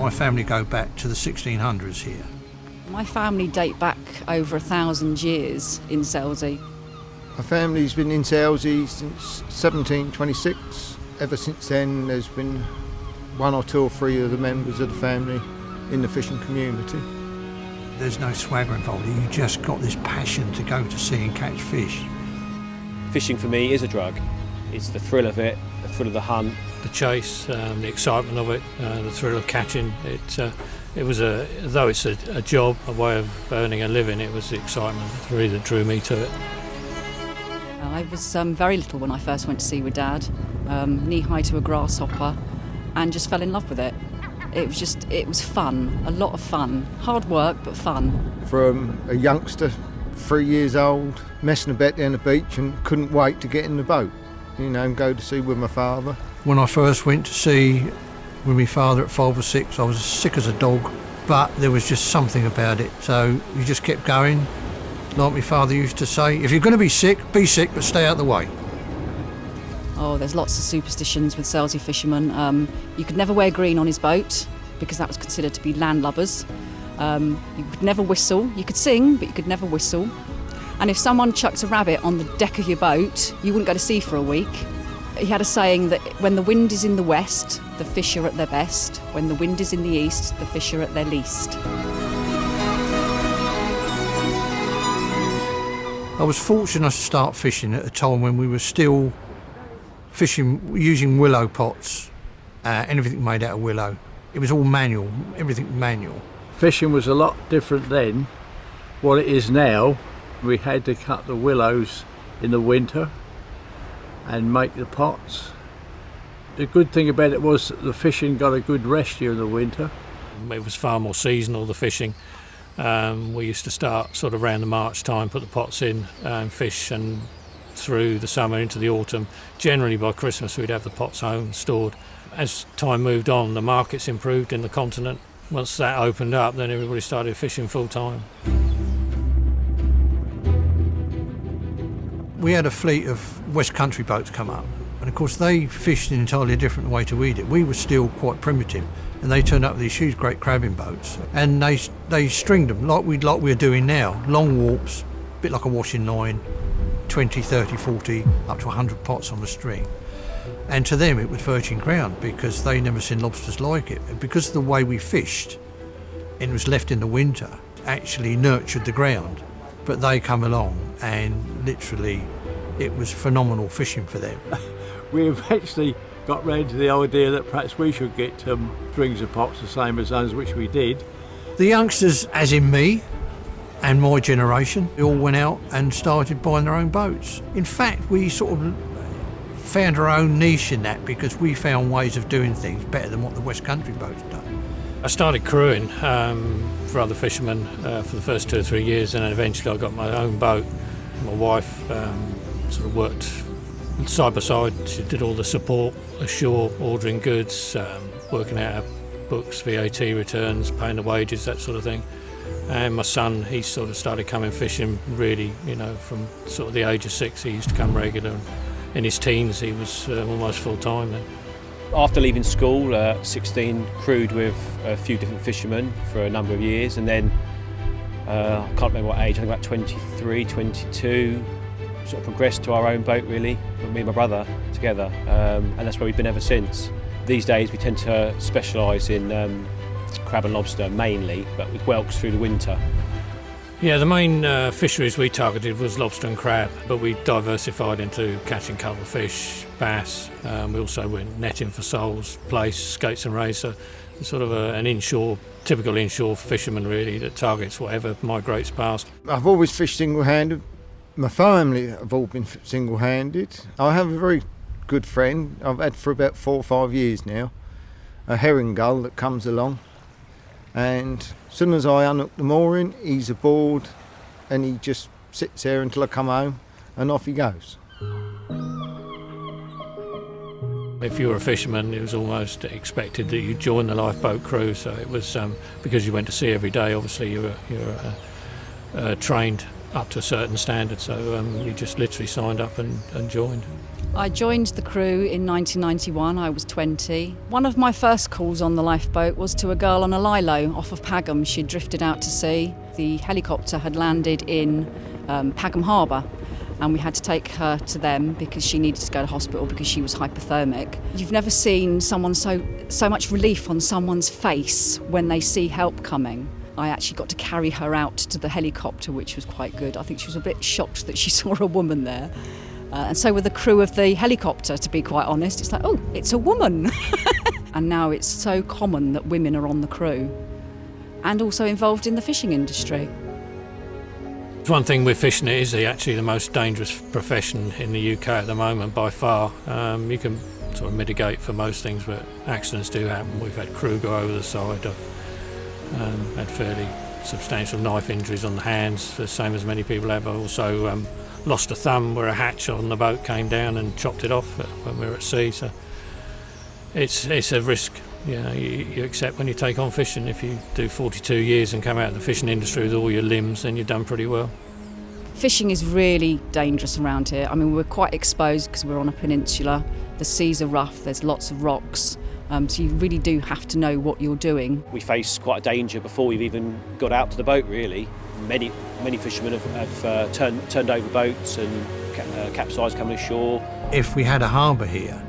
my family go back to the 1600s here. My family date back over 1,000 years in Selsey. My family's been in Selsey since 1726. Ever since then, there's been 1 or 2 or 3 of the members of the family in the fishing community. There's no swagger involved. You just got this passion to go to sea and catch fish. Fishing for me is a drug. It's the thrill of it, the thrill of the hunt. The chase, the excitement of it, the thrill of catching. It was though it's a job, a way of earning a living, it was the excitement really that drew me to it. I was very little when I first went to sea with Dad, knee-high to a grasshopper, and just fell in love with it. It was fun, a lot of fun. Hard work, but fun. From a youngster, 3 years old, messing about down the beach and couldn't wait to get in the boat, and go to sea with my father. When I first went to sea with my father at 5 or 6, I was as sick as a dog, but there was just something about it. So you just kept going. Like my father used to say, if you're going to be sick, but stay out of the way. Oh, there's lots of superstitions with Selsey fishermen. You could never wear green on his boat because that was considered to be landlubbers. You could never whistle. You could sing, but you could never whistle. And if someone chucked a rabbit on the deck of your boat, you wouldn't go to sea for a week. He had a saying that when the wind is in the west, the fish are at their best. When the wind is in the east, the fish are at their least. I was fortunate to start fishing at a time when we were still fishing using willow pots, anything made out of willow. It was all manual, everything manual. Fishing was a lot different then. What it is now, we had to cut the willows in the winter and make the pots. The good thing about it was that the fishing got a good rest during the winter. It was far more seasonal, the fishing. We used to start sort of around the March time, put the pots in and fish, and through the summer into the autumn. Generally by Christmas we'd have the pots home stored. As time moved on, the markets improved in the continent. Once that opened up, then everybody started fishing full time. We had a fleet of West Country boats come up, and of course they fished in an entirely different way to we did. We were still quite primitive, and they turned up with these huge great crabbing boats, and they stringed them like we're doing now, long warps, a bit like a washing line, 20, 30, 40, up to 100 pots on the string. And to them it was virgin ground because they never seen lobsters like it. And because of the way we fished, and it was left in the winter, actually nurtured the ground. But they come along and literally it was phenomenal fishing for them. We eventually got round to the idea that perhaps we should get strings of pots the same as those, which we did. The youngsters, as in me and my generation, they all went out and started buying their own boats. In fact, we sort of found our own niche in that because we found ways of doing things better than what the West Country boats done. I started crewing for other fishermen for the first 2 or 3 years, and then eventually I got my own boat. My wife sort of worked side by side. She did all the support ashore, ordering goods, working out our books, VAT returns, paying the wages, that sort of thing. And my son, he sort of started coming fishing really, from sort of the age of 6. He used to come regular. In his teens, he was almost full-time then. After leaving school, 16, crewed with a few different fishermen for a number of years, and then I can't remember what age, I think about 23, 22, sort of progressed to our own boat really, with me and my brother together, and that's where we've been ever since. These days we tend to specialise in crab and lobster mainly, but with whelks through the winter. Yeah, the main fisheries we targeted was lobster and crab, but we diversified into catching cuttlefish, bass. We also went netting for soles, plaice, skates and rays, so sort of an typical inshore fisherman really that targets whatever migrates past. I've always fished single-handed. My family have all been single-handed. I have a very good friend I've had for about 4 or 5 years now, a herring gull that comes along, and as soon as I unhook the mooring, he's aboard and he just sits there until I come home and off he goes. If you were a fisherman, it was almost expected that you join the lifeboat crew, so it was because you went to sea every day, obviously you were trained up to a certain standard, so you just literally signed up and joined. I joined the crew in 1991. I was 20. One of my first calls on the lifeboat was to a girl on a lilo off of Pagham. She'd drifted out to sea. The helicopter had landed in Pagham Harbour, and we had to take her to them because she needed to go to hospital because she was hypothermic. You've never seen someone so much relief on someone's face when they see help coming. I actually got to carry her out to the helicopter, which was quite good. I think she was a bit shocked that she saw a woman there. And so were the crew of the helicopter, to be quite honest. It's like, oh, it's a woman. And now it's so common that women are on the crew and also involved in the fishing industry. One thing with fishing, it is actually the most dangerous profession in the UK at the moment by far. You can sort of mitigate for most things, but accidents do happen. We've had crew go over the side. I've had fairly substantial knife injuries on the hands, the same as many people have. I've also lost a thumb where a hatch on the boat came down and chopped it off when we were at sea. So it's a risk, you accept when you take on fishing. If you do 42 years and come out of the fishing industry with all your limbs, then you've done pretty well. Fishing is really dangerous around here. I mean, we're quite exposed because we're on a peninsula. The seas are rough, there's lots of rocks. So you really do have to know what you're doing. We face quite a danger before we've even got out to the boat, really. Many fishermen have turned over boats and capsized coming ashore. If we had a harbour here,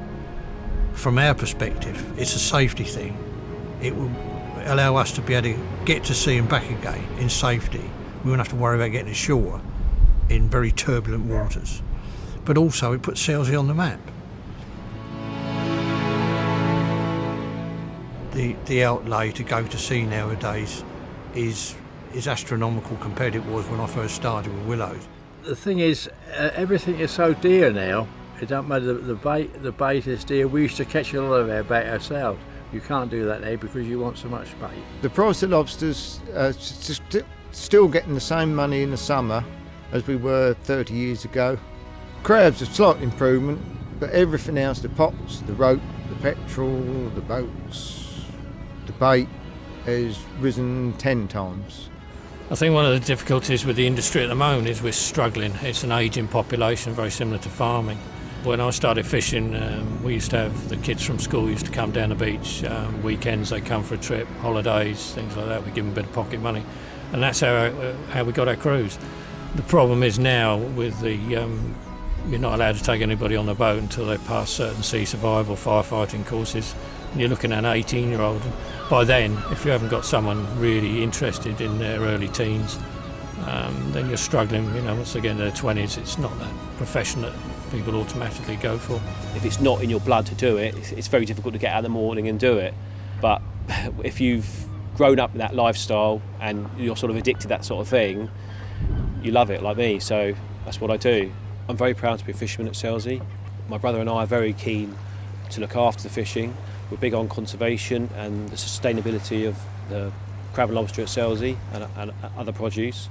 from our perspective, it's a safety thing. It will allow us to be able to get to sea and back again in safety. We won't have to worry about getting ashore in very turbulent waters. But also it puts Selsey on the map. The outlay to go to sea nowadays is astronomical compared to it was when I first started with willows. The thing is, everything is so dear now. It don't matter, the bait is dear. We used to catch a lot of our bait ourselves. You can't do that now because you want so much bait. The price of lobsters still getting the same money in the summer as we were 30 years ago. Crabs a slight improvement, but everything else, the pots, the rope, the petrol, the boats, the bait has risen 10 times. I think one of the difficulties with the industry at the moment is we're struggling. It's an ageing population, very similar to farming. When I started fishing, we used to have the kids from school used to come down the beach. Weekends they come for a trip, holidays, things like that. We give them a bit of pocket money, and that's how we got our crews. The problem is now with the you're not allowed to take anybody on the boat until they pass certain sea survival firefighting courses. And you're looking at an 18-year-old. By then, if you haven't got someone really interested in their early teens, then you're struggling. Once they get in their 20s, it's not that profession that people automatically go for. If it's not in your blood to do it, it's very difficult to get out in the morning and do it. But if you've grown up in that lifestyle and you're sort of addicted to that sort of thing, you love it, like me. So that's what I do. I'm very proud to be a fisherman at Selsey. My brother and I are very keen to look after the fishing. We're big on conservation and the sustainability of the crab and lobster at Selsey and other produce.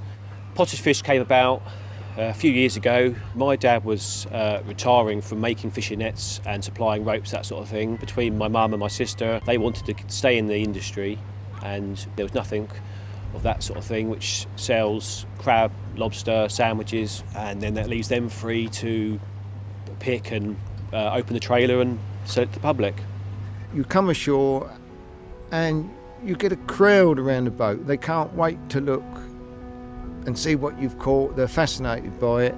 Pottage fish came about a few years ago. My dad was retiring from making fishing nets and supplying ropes, that sort of thing. Between my mum and my sister, they wanted to stay in the industry, and there was nothing of that sort of thing which sells crab, lobster, sandwiches, and then that leaves them free to pick and open the trailer and sell it to the public. You come ashore and you get a crowd around the boat. They can't wait to look and see what you've caught. They're fascinated by it.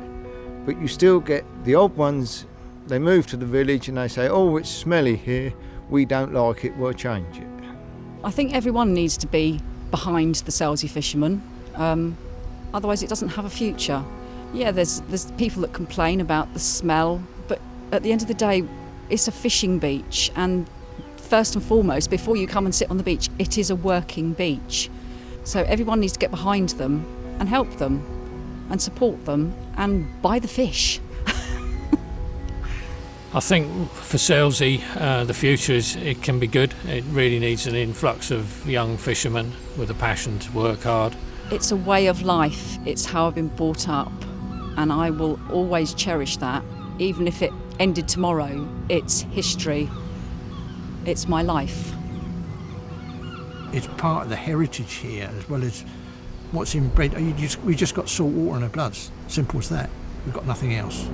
But you still get the odd ones. They move to the village and they say, oh, it's smelly here. We don't like it. We'll change it. I think everyone needs to be behind the Selsey fishermen. Otherwise it doesn't have a future. Yeah, there's people that complain about the smell, but at the end of the day, it's a fishing beach, and first and foremost, before you come and sit on the beach, it is a working beach. So everyone needs to get behind them and help them and support them and buy the fish. I think for Selsey, the future it can be good. It really needs an influx of young fishermen with a passion to work hard. It's a way of life. It's how I've been brought up, and I will always cherish that. Even if it ended tomorrow, it's history. It's my life. It's part of the heritage here, as well as what's inbred. We just got salt water in our bloods. Simple as that. We've got nothing else.